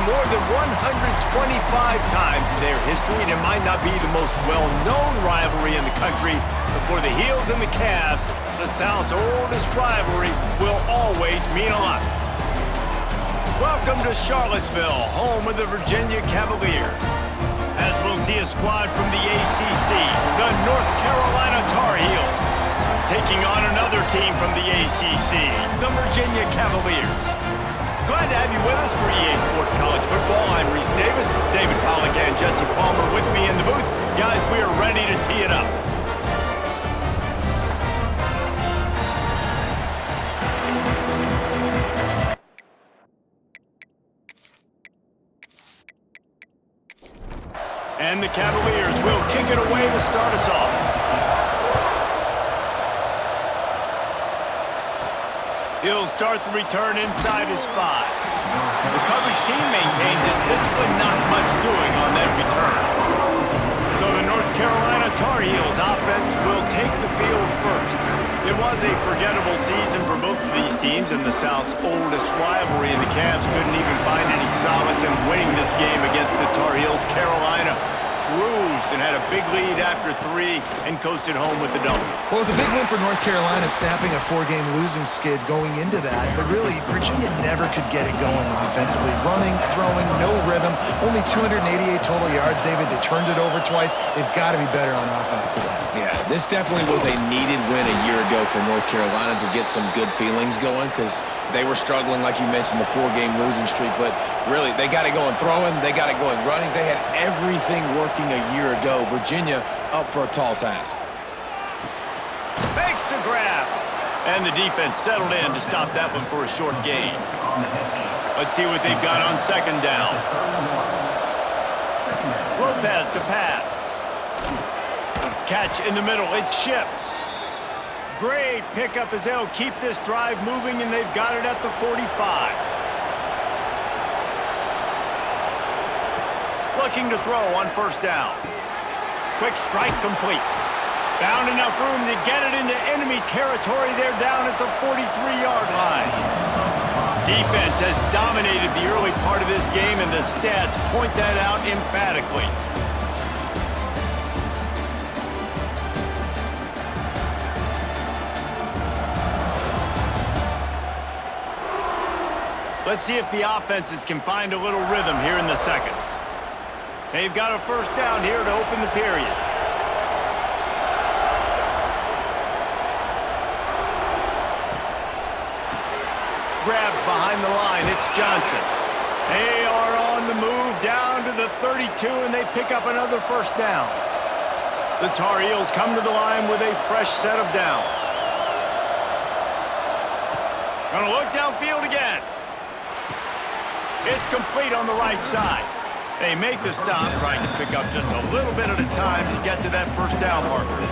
more than 125 times in their history, and it might not be the most well-known rivalry in the country, but for the Heels and the Cavs, the South's oldest rivalry will always mean a lot. Welcome to Charlottesville, home of the Virginia Cavaliers. As we'll see a squad from the ACC, the North Carolina Tar Heels, taking on another team from the ACC, the Virginia Cavaliers. Glad to have you with us for EA Sports College Football. I'm Reese Davis, David Pollack and Jesse Palmer with me in the booth. Guys, we are ready to tee it up. And the Cavaliers will kick it away to start us off. He'll start the return inside his 5. The coverage team maintains his discipline, not much doing on that return. So the North Carolina Tar Heels offense will take the field first. It was a forgettable season for both of these teams, and the South's oldest rivalry, and the Cavs couldn't even find any solace in winning this game against the Tar Heels. Carolina cruised and had a big lead after 3 and coasted home with the W. Well, it was a big win for North Carolina, snapping a 4-game losing skid going into that. But really, Virginia never could get it going offensively. Running, throwing, no rhythm. Only 288 total yards, David. They turned it over twice. They've got to be better on offense today. Yeah, this definitely was a needed win a year ago for North Carolina to get some good feelings going, because they were struggling, like you mentioned, the 4-game losing streak. But really, they got it going throwing. They got it going running. They had everything working a year ago. Virginia up for a tall task. Makes the grab. And the defense settled in to stop that one for a short gain. Let's see what they've got on second down. Lopez to pass. Catch in the middle. It's Ship. Great pickup as they'll keep this drive moving, and they've got it at the 45. Looking to throw on first down. Quick strike complete. Found enough room to get it into enemy territory. They're down at the 43-yard line. Defense has dominated the early part of this game, and the stats point that out emphatically. Let's see if the offenses can find a little rhythm here in the second. They've got a first down here to open the period. Grabbed behind the line, it's Johnson. They are on the move down to the 32, and they pick up another first down. The Tar Heels come to the line with a fresh set of downs. Gonna look downfield again. It's complete on the right side. They make the stop, trying to pick up just a little bit at a time to get to that first down marker.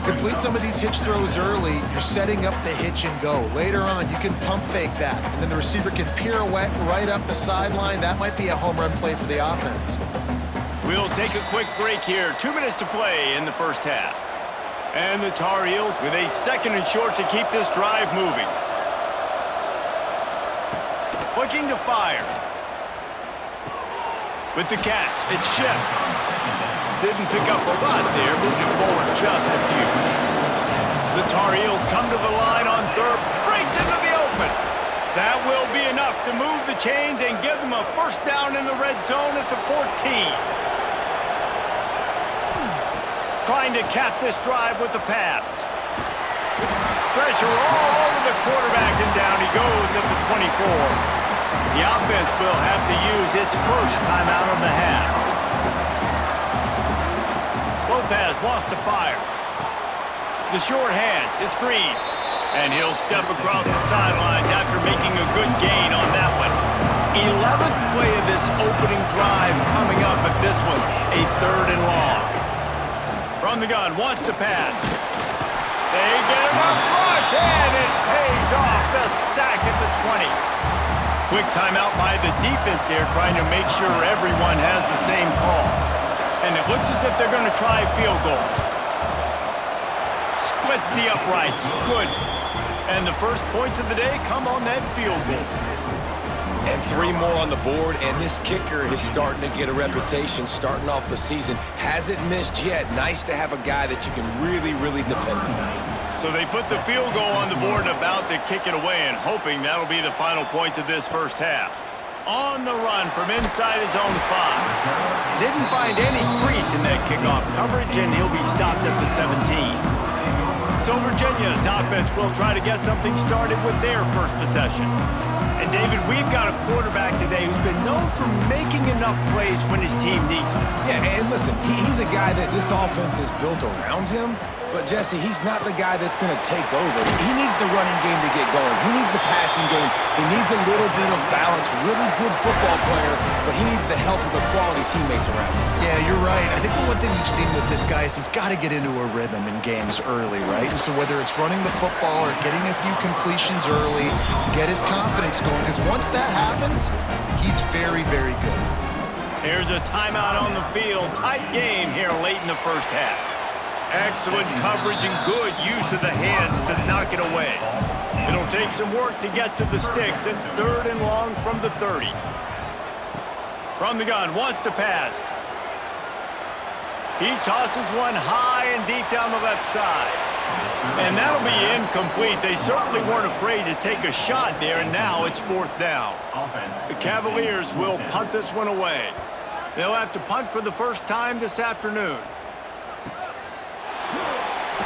Complete some of these hitch throws early, you're setting up the hitch and go. Later on, you can pump fake that, and then the receiver can pirouette right up the sideline. That might be a home run play for the offense. We'll take a quick break here. 2 minutes to play in the first half. And the Tar Heels with a second and short to keep this drive moving. Looking to fire. With the catch, it's Ship. Didn't pick up a lot there, moved it forward just a few. The Tar Heels come to the line on third, breaks into the open. That will be enough to move the chains and give them a first down in the red zone at the 14. Trying to cap this drive with the pass. Pressure all over the quarterback, and down he goes at the 24. The offense will have to use its first timeout of the half. Lopez wants to fire. The short hands, it's Green. And he'll step across the sidelines after making a good gain on that one. 11th play of this opening drive coming up, but this one, a 3rd and long. From the gun, wants to pass. They get enough rush, and it pays off. The sack at the 20. Quick timeout by the defense there, trying to make sure everyone has the same call. And it looks as if they're going to try a field goal. Splits the uprights. Good. And the first points of the day come on that field goal. And 3 more on the board, and this kicker is starting to get a reputation starting off the season. Hasn't missed yet. Nice to have a guy that you can really, really depend on. So they put the field goal on the board and about to kick it away, and hoping that'll be the final points of this first half. On the run from inside his own 5. Didn't find any crease in that kickoff coverage, and he'll be stopped at the 17. So Virginia's offense will try to get something started with their first possession. And David, we've got a quarterback today who's been known for making enough plays when his team needs them. Yeah, and listen, he's a guy that this offense is built around him. But, Jesse, he's not the guy that's going to take over. He needs the running game to get going. He needs the passing game. He needs a little bit of balance. Really good football player, but he needs the help of the quality teammates around him. Yeah, you're right. I think the one thing we've seen with this guy is he's got to get into a rhythm in games early, right? And so whether it's running the football or getting a few completions early to get his confidence going, because once that happens, he's very, very good. Here's a timeout on the field. Tight game here late in the first half. Excellent coverage and good use of the hands to knock it away. It'll take some work to get to the sticks. It's 3rd and long from the 30. From the gun, wants to pass. He tosses one high and deep down the left side. And that'll be incomplete. They certainly weren't afraid to take a shot there, and now it's 4th down. The Cavaliers will punt this one away. They'll have to punt for the first time this afternoon.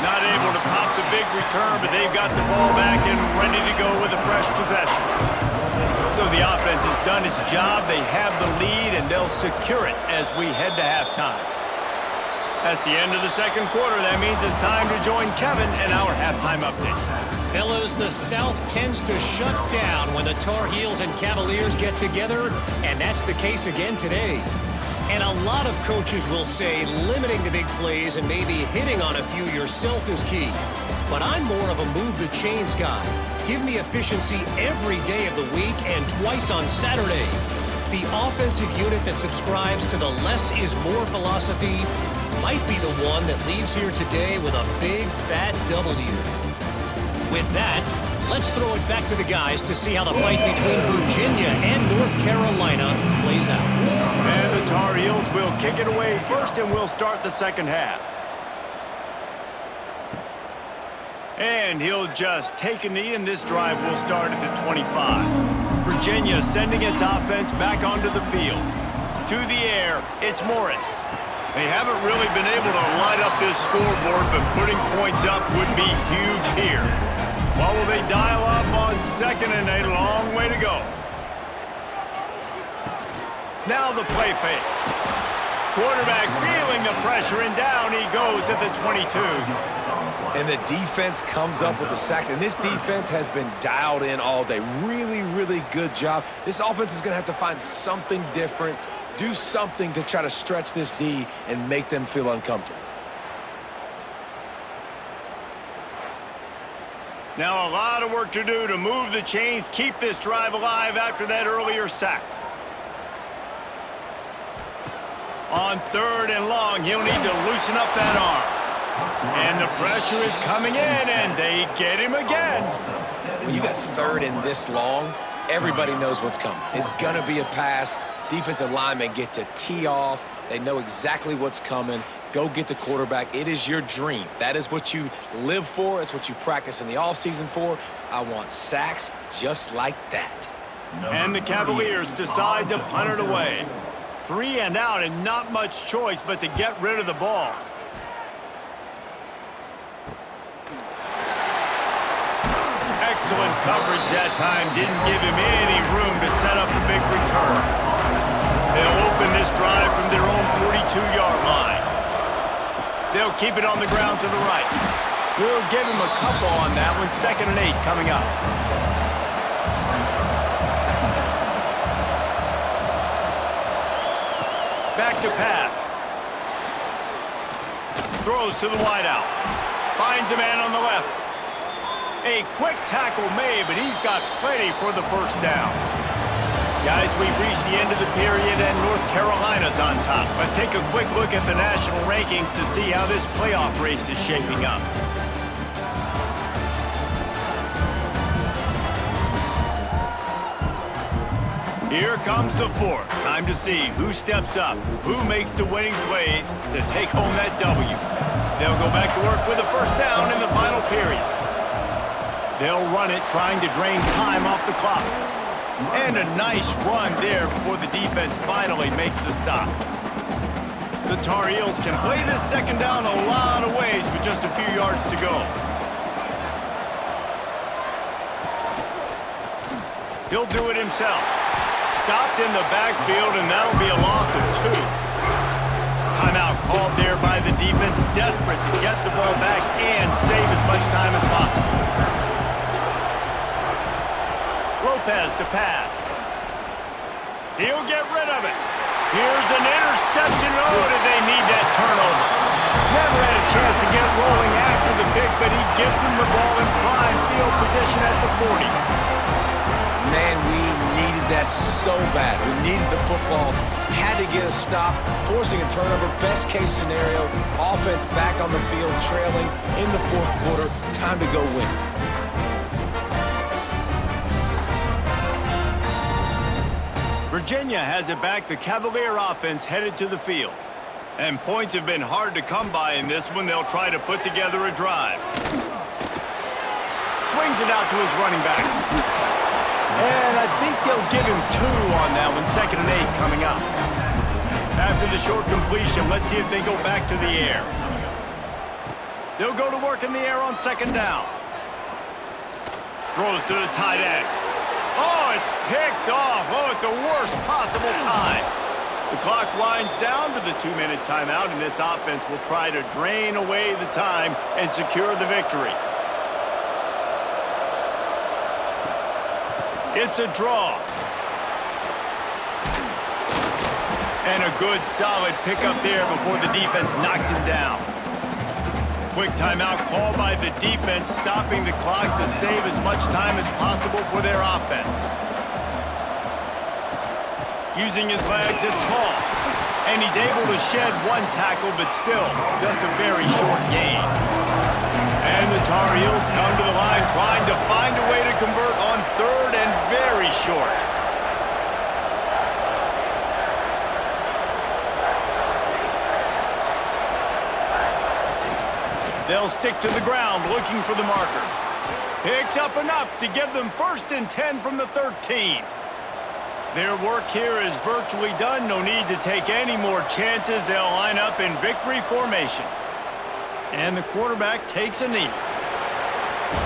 Not able to pop the big return, but they've got the ball back and ready to go with a fresh possession. So the offense has done its job. They have the lead, and they'll secure it as we head to halftime. That's the end of the second quarter. That means it's time to join Kevin and our halftime update. Fellas, the South tends to shut down when the Tar Heels and Cavaliers get together, and that's the case again today. And a lot of coaches will say limiting the big plays and maybe hitting on a few yourself is key. But I'm more of a move the chains guy. Give me efficiency every day of the week and twice on Saturday. The offensive unit that subscribes to the less is more philosophy might be the one that leaves here today with a big fat W. With that, let's throw it back to the guys to see how the fight between Virginia and North Carolina plays out. And the Tar Heels will kick it away first, and we'll start the second half. And he'll just take a knee, and this drive will start at the 25. Virginia sending its offense back onto the field. To the air, it's Morris. They haven't really been able to light up this scoreboard, but putting points up would be huge here. What will they dial up on 2nd and a long way to go? Now the play fake. Quarterback feeling the pressure, and down he goes at the 22. And the defense comes up with the sacks, and this defense has been dialed in all day. Really, really good job. This offense is going to have to find something different, do something to try to stretch this D and make them feel uncomfortable. Now a lot of work to do to move the chains, keep this drive alive after that earlier sack. On 3rd and long, he'll need to loosen up that arm. And the pressure is coming in, and they get him again. When you got 3rd and this long, everybody knows what's coming. It's going to be a pass. Defensive linemen get to tee off. They know exactly what's coming. Go get the quarterback. It is your dream. That is what you live for. It's what you practice in the offseason for. I want sacks just like that. And the Cavaliers decide to punt it away. 3 and out, and not much choice but to get rid of the ball. Excellent coverage that time. Didn't give him any room to set up a big return. They'll open this drive from their own 42-yard line. They'll keep it on the ground to the right. We'll give him a couple on that one. 2nd and 8 coming up. Back to pass. Throws to the wideout. Finds a man on the left. A quick tackle made, but he's got plenty for the first down. Guys, we've reached the end of the period, and North Carolina's on top. Let's take a quick look at the national rankings to see how this playoff race is shaping up. Here comes the fourth. Time to see who steps up, who makes the winning plays to take home that W. They'll go back to work with a first down in the final period. They'll run it, trying to drain time off the clock. And a nice run there before the defense finally makes the stop. The Tar Heels can play this second down a lot of ways with just a few yards to go. He'll do it himself. Stopped in the backfield, and that'll be a loss of 2. Timeout called there by the defense, desperate to get the ball back and save as much time as possible. Lopez to pass. He'll get rid of it. Here's an interception. Oh, did they need that turnover? Never had a chance to get rolling after the pick, but he gives them the ball in prime field position at the 40. Man, we needed that so bad. We needed the football, had to get a stop, forcing a turnover. Best case scenario, offense back on the field, trailing in the fourth quarter. Time to go win. Virginia has it back. The Cavalier offense headed to the field. And points have been hard to come by in this one. They'll try to put together a drive. Swings it out to his running back. And I think they'll give him 2 on that one. 2nd and 8 coming up. After the short completion, let's see if they go back to the air. They'll go to work in the air on 2nd down. Throws to the tight end. Oh, it's picked off. Oh, at the worst possible time. The clock winds down to the 2-minute timeout, and this offense will try to drain away the time and secure the victory. It's a draw. And a good, solid pickup there before the defense knocks him down. Quick timeout called by the defense, stopping the clock to save as much time as possible for their offense. Using his legs, it's Hall. And he's able to shed 1 tackle, but still, just a very short gain. And the Tar Heels come to the line trying to find a way to convert on 3rd and very short. They'll stick to the ground looking for the marker. Picks up enough to give them 1st and 10 from the 13. Their work here is virtually done. No need to take any more chances. They'll line up in victory formation. And the quarterback takes a knee.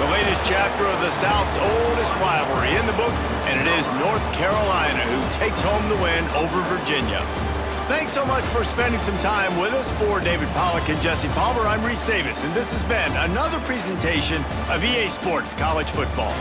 The latest chapter of the South's oldest rivalry in the books, and it is North Carolina who takes home the win over Virginia. Thanks so much for spending some time with us. For David Pollack and Jesse Palmer, I'm Reese Davis, and this has been another presentation of EA Sports College Football.